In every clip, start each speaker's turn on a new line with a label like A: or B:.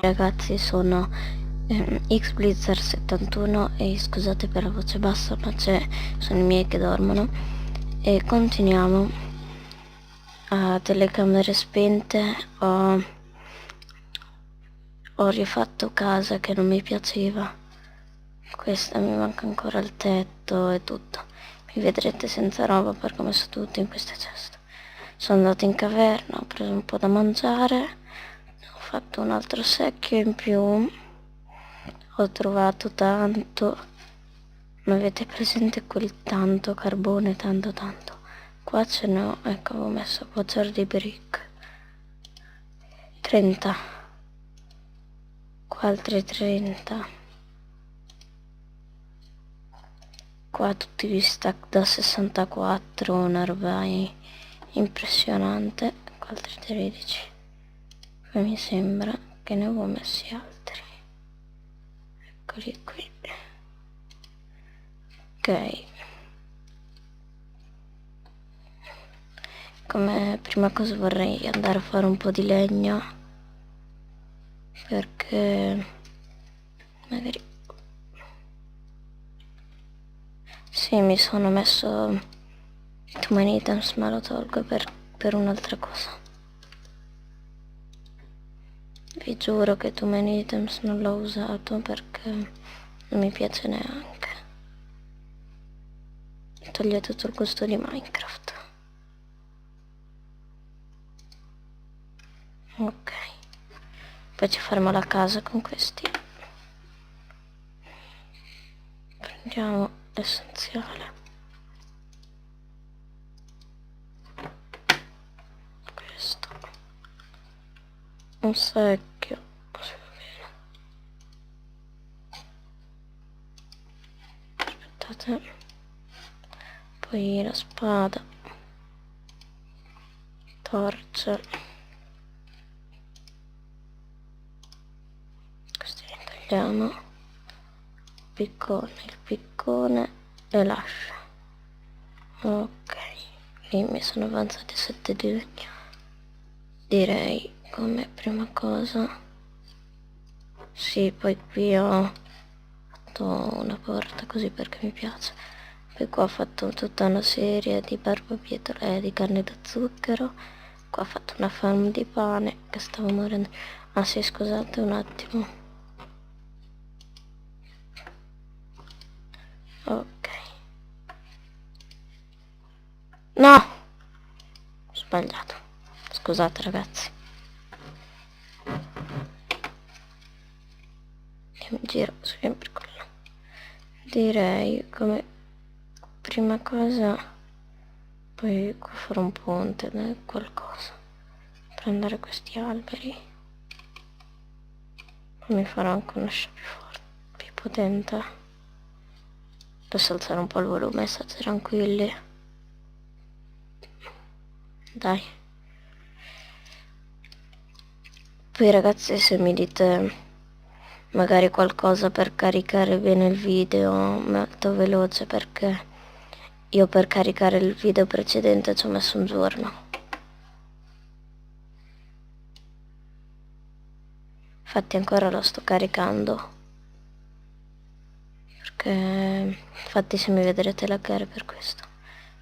A: Ragazzi, sono XBlizzard71 e scusate per la voce bassa, ma sono i miei che dormono. E continuiamo a telecamere spente. Ho rifatto casa che non mi piaceva. Questa mi manca ancora il tetto e tutto. Mi vedrete senza roba perché ho messo tutto in queste ceste. Sono andato in caverna, ho preso un po' da mangiare, ho fatto un altro secchio in più. Ho trovato tanto, ma avete presente quel tanto carbone, tanto? Qua ce n'ho, ecco, avevo messo bocciar di brick. 30. Qua altri 30. Qua tutti gli stack da 64, una roba impressionante. Qua altri 13. Poi mi sembra che ne avevo messi altri. Eccoli qui. Ok. Come prima cosa vorrei andare a fare un po' di legno, perché magari sì, mi sono messo Too Many Items, ma lo tolgo per un'altra cosa. Vi giuro che Too Many Items non l'ho usato perché non mi piace neanche. Toglie tutto il gusto di Minecraft. Ok, poi ci faremo la casa con questi. Prendiamo l'essenziale. Questo. Un secchio. Se va bene. Aspettate. Poi la spada. Torce. Questi li tagliamo. Il piccone e l'ascia. Ok, lì mi sono avanzati 7 di legno. Direi come prima cosa, sì, poi qui ho fatto una porta così perché mi piace. Poi qua ho fatto tutta una serie di barbabietole e di carne da zucchero. Qua ho fatto una farm di pane che stavo morendo. Ah sì, scusate un attimo. Ok. No! Ho sbagliato. Scusate ragazzi. Io mi giro sempre con là. Direi come prima cosa, poi qua farò un ponte, qualcosa. Prendere questi alberi. Poi mi farò anche una scia più forte, più potente. Adesso alzare un po' il volume, state tranquilli. Dai. Poi ragazzi, se mi dite magari qualcosa per caricare bene il video molto veloce, perché io per caricare il video precedente ci ho messo un giorno. Infatti ancora lo sto caricando, perché infatti se mi vedrete laggare per questo.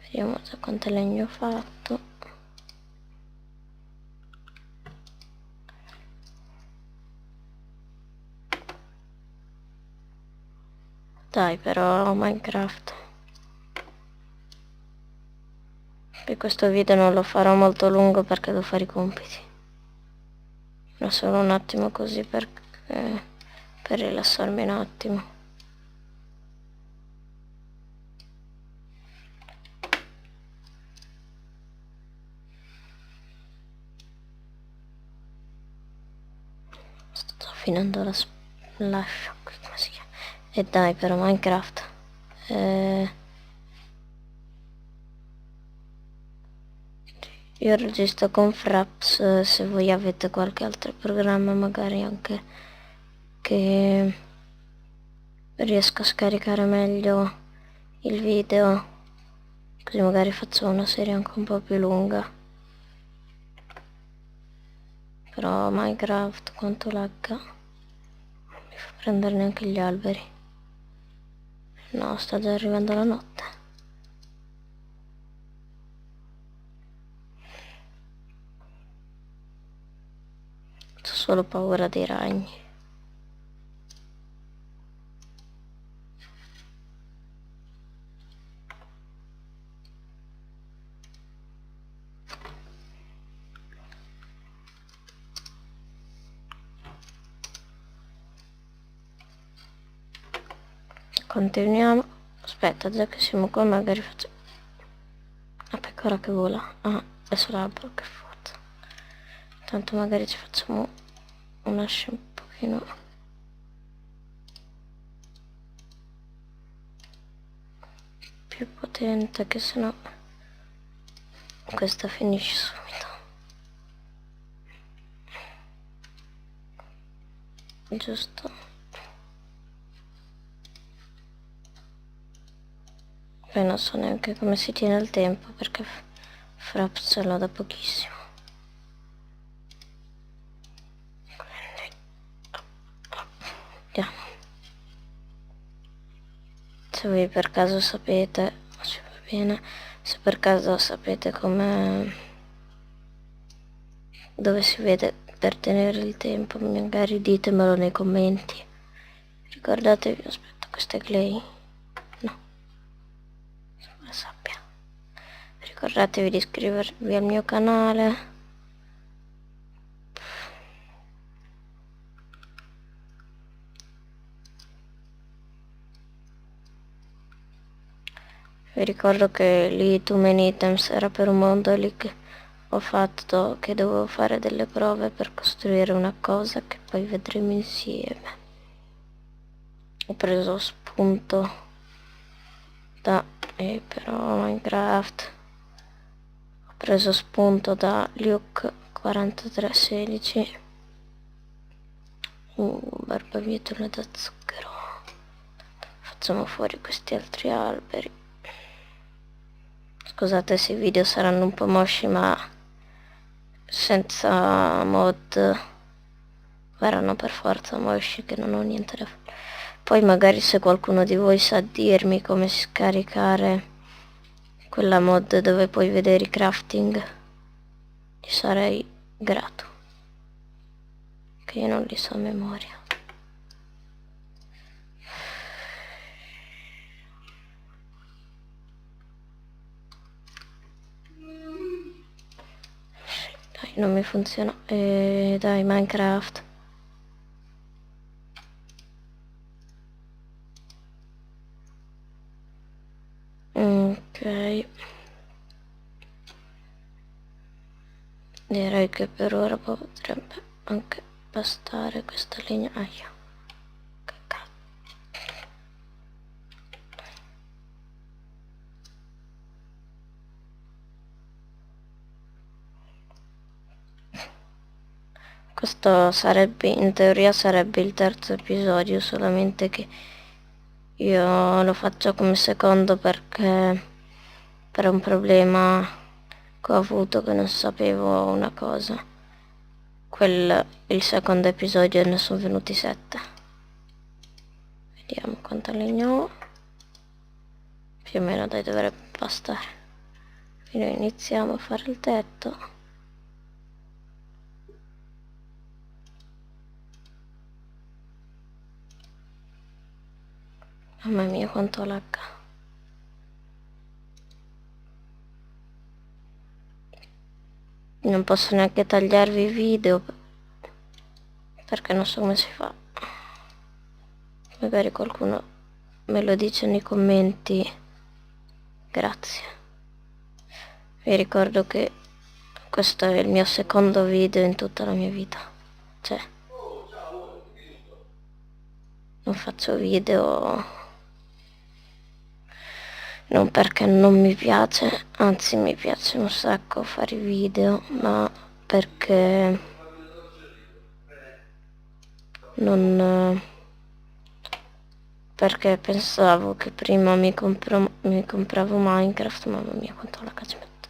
A: Vediamo già quanto legno ho fatto. Dai però Minecraft. Per questo video non lo farò molto lungo perché devo fare i compiti. Ma solo un attimo così per rilassarmi un attimo. Sto finendo l'ascia qui, come si chiama? E dai però Minecraft. Io registro con Fraps, se voi avete qualche altro programma magari anche che riesco a scaricare meglio il video, così magari faccio una serie anche un po' più lunga. Però Minecraft quanto lagga. Non mi fa prendere neanche gli alberi. No, sta già arrivando la notte. Ho solo paura dei ragni. Continuiamo. Aspetta, già che siamo qua magari faccio... La pecora che vola. Ah, adesso l'albero che forza. Tanto magari ci facciamo una scia un pochino più potente, che sennò questa finisce subito. Giusto. Poi non so neanche come si tiene il tempo perché Fraps ce l'ho da pochissimo. Quindi andiamo. Se voi per caso sapete, ci va bene, se per caso sapete come, dove si vede per tenere il tempo, magari ditemelo nei commenti. Ricordatevi, aspetta, questa è Clay? No, la sabbia. Ricordatevi di iscrivervi al mio canale. Vi ricordo che lì Too Many Items era per un mondo lì che ho fatto, che dovevo fare delle prove per costruire una cosa che poi vedremo insieme. Ho preso spunto da però Minecraft. Ho preso spunto da Luke 4316. Barbabietole da zucchero. Facciamo fuori questi altri alberi. Scusate se i video saranno un po' mosci, ma senza mod verranno per forza mosci, che non ho niente da fare. Poi magari se qualcuno di voi sa dirmi come scaricare quella mod dove puoi vedere i crafting, gli sarei grato, che io non li so a memoria. Dai, non mi funziona. Dai, Minecraft. Ok. Direi che per ora potrebbe anche bastare questa legna. Aia. Che cazzo. Questo sarebbe, in teoria sarebbe il terzo episodio, solamente che io lo faccio come secondo perché per un problema che ho avuto, che non sapevo una cosa. Il secondo episodio ne sono venuti 7. Vediamo quanta legna ho. Più o meno dai, dovrebbe bastare. Quindi iniziamo a fare il tetto. Mamma mia quanto lagga. Non posso neanche tagliarvi i video perché non so come si fa. Magari qualcuno me lo dice nei commenti. Grazie. Vi ricordo che questo è il mio secondo video in tutta la mia vita. Cioè, non faccio video non perché non mi piace, anzi mi piace un sacco fare i video, ma perché non... perché pensavo che prima mi compravo Minecraft, mamma mia quanto la cazzo metto,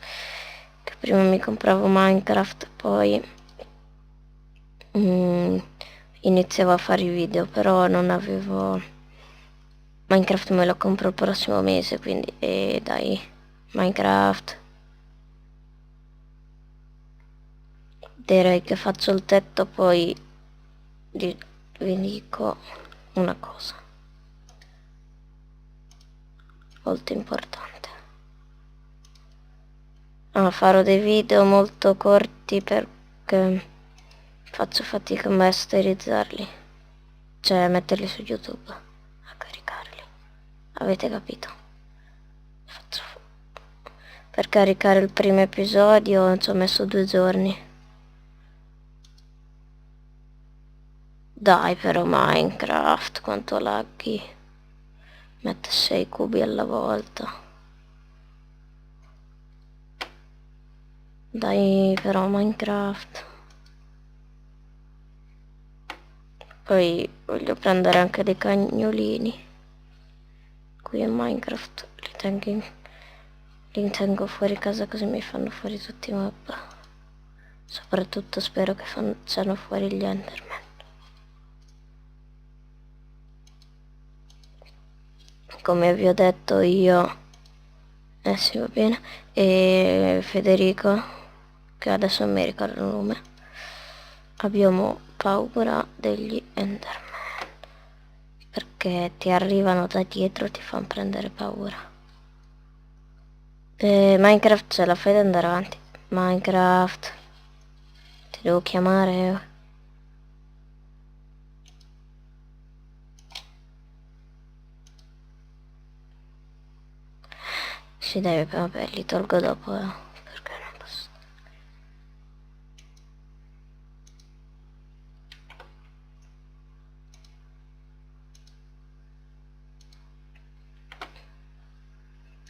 A: che prima mi compravo Minecraft, poi iniziavo a fare i video, però non avevo... Minecraft me lo compro il prossimo mese, quindi dai, Minecraft. Direi che faccio il tetto, poi vi dico una cosa molto importante. Farò dei video molto corti perché faccio fatica a masterizzarli, cioè a metterli su YouTube, a caricarli. Avete capito? Faccio... Per caricare il primo episodio ci ho messo 2 giorni. Dai però Minecraft, quanto laghi. Mette 6 cubi alla volta. Dai però Minecraft. Poi voglio prendere anche dei cagnolini. Qui in Minecraft li tengo fuori casa così mi fanno fuori tutti i mob. Soprattutto spero che facciano fuori gli Enderman. Come vi ho detto io, sì va bene, e Federico, che adesso non mi ricordo il nome, abbiamo paura degli Enderman, perché ti arrivano da dietro e ti fanno prendere paura. Minecraft ce la fai ad andare avanti? Minecraft, ti devo chiamare? Si deve, vabbè, li tolgo dopo, perché non posso.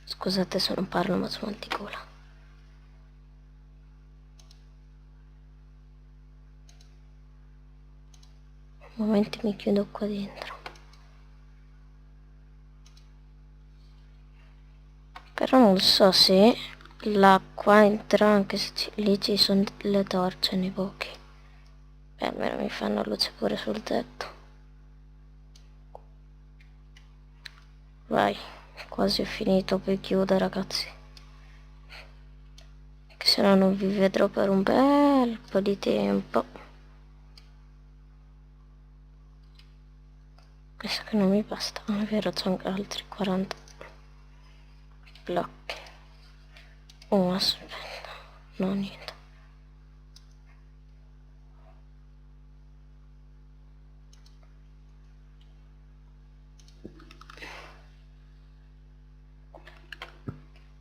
A: Scusate se non parlo, ma sono anticola. Un momento mi chiudo qua dentro. Però non so se l'acqua entra anche se lì ci sono le torce nei buchi. Beh, almeno mi fanno luce pure sul tetto. Vai, quasi è finito, poi chiudo ragazzi. Che se no non vi vedrò per un bel po' di tempo. Mi sa che non mi basta, non è vero, c'ho anche altri 40 blocchi. Oh, aspetta, no niente.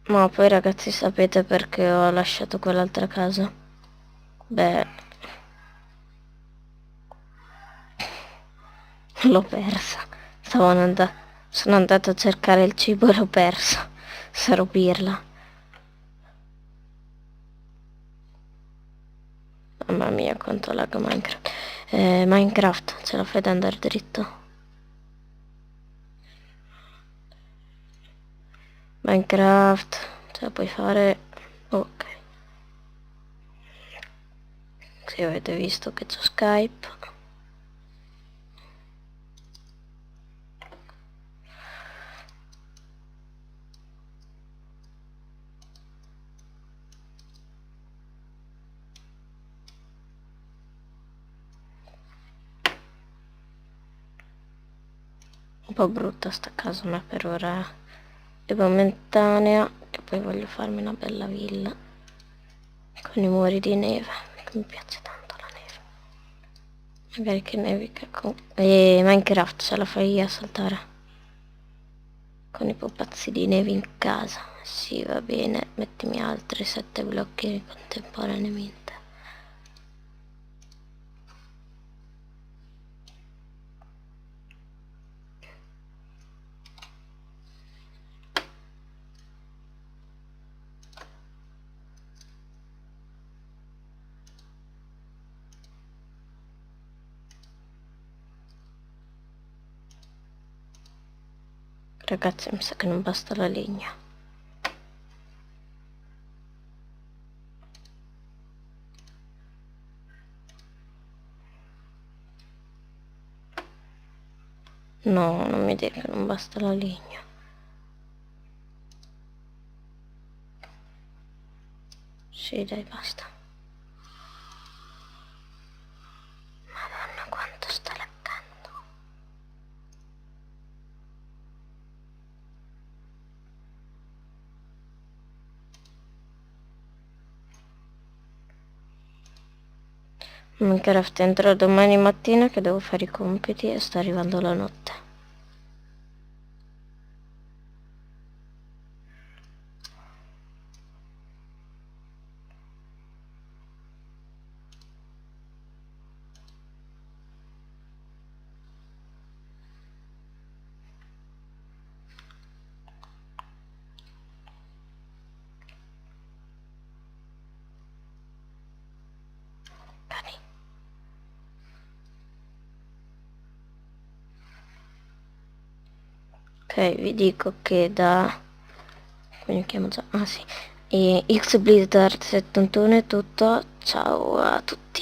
A: Ma poi ragazzi sapete perché ho lasciato quell'altra casa? Beh, l'ho persa. Sono andata a cercare il cibo e l'ho perso. Sarò pirla. Mamma mia quanto lag Minecraft. Minecraft, ce la fai ad andare dritto? Minecraft, ce la puoi fare? Ok. Se avete visto che c'ho Skype. Un po' brutta sta casa, ma per ora è momentanea, che poi voglio farmi una bella villa con i muri di neve, che mi piace tanto la neve. Magari che nevica con... E Minecraft ce la fai a saltare? Con i pupazzi di neve in casa. Sì, va bene, mettimi altri 7 blocchi contemporaneamente. Ragazzi, mi sa che non basta la legna. No, non mi dire che non basta la legna. Sì, dai, basta. Madonna, quanto sta laggando. Minecraft entra domani mattina che devo fare i compiti e sta arrivando la notte. Cani. Ok, vi dico che da... come mi chiamo già? Ah sì. E Xblizzard71 è tutto. Ciao a tutti.